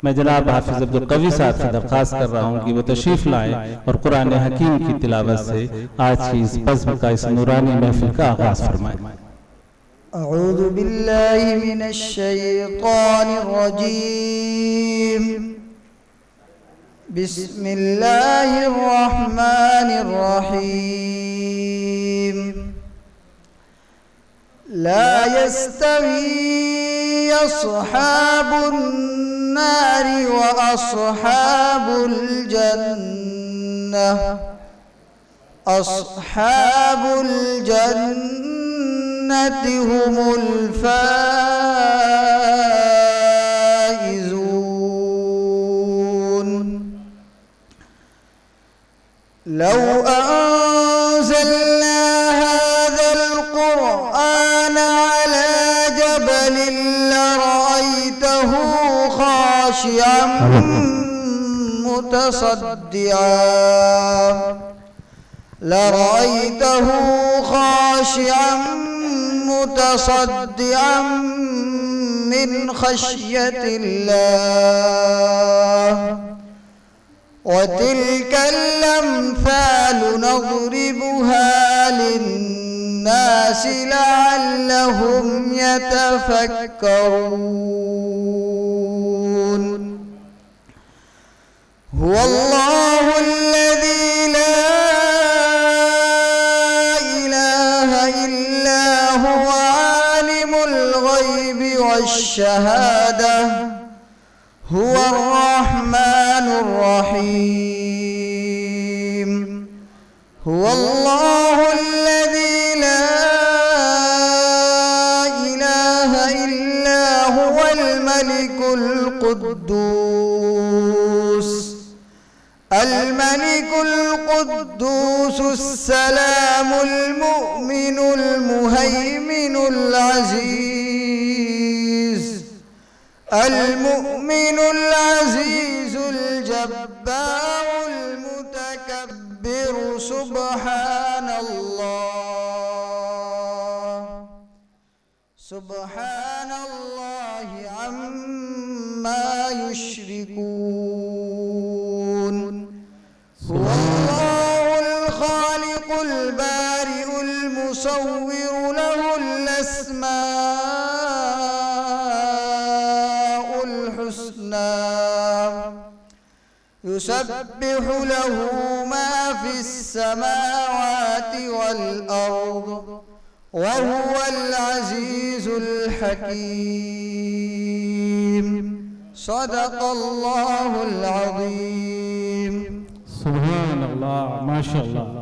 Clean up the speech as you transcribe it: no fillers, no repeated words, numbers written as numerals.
मैं जनाब हाफिज अब्दुल कवी साहब से दरख्वास्त कर रहा हूँ कि वो तशरीफ लाएं और कुरान हकीम की तिलावत से आज की इस बज़्म का, इस नूरानी महफिल का आगाज फरमाएं। अऊज़ु बिल्लाहि मिनश शैतानिर रजीम। बिस्मिल्लाहिर रहमानिर रहीम। ला यस्तवी अस्हाबुन नारि व अस्हाबुल जन्नह। अस्हाबुल जन्नति हुमुल फाइज़ून। लौ अंज़लना हाज़ल क़ुरआन अला जबलिन लरअयतहु खाशिअन मुतसद्दिअन लरअयतहु खाशिअन मुतसद्दिअन मिन खश्यतिल्लाह। वतिल्कल अम्साल नज़रिबुहा लिन्नास लअल्लहुम यतफक्करून। हुवल्लाहु अल्लज़ी ला इलाहा इल्ला हुवा आलिमुल ग़ैबि वश्शहादा हुवर रहमानुर रहीम। हुवल्लाहु अल्लज़ी ला इलाहा इल्ला हुवल मलिकुल क़ुद्दूस। الملك القدوس السلام المؤمن المهيمن العزيز المؤمن العزيز الجبار المتكبر سبحان الله عما يشركون. هو الله الخالق البارئ المصور له الأسماء الحسنى يسبح له ما في السماوات والأرض وهو العزيز الحكيم. صدق الله العظيم. सुभान अल्लाह, माशा अल्लाह।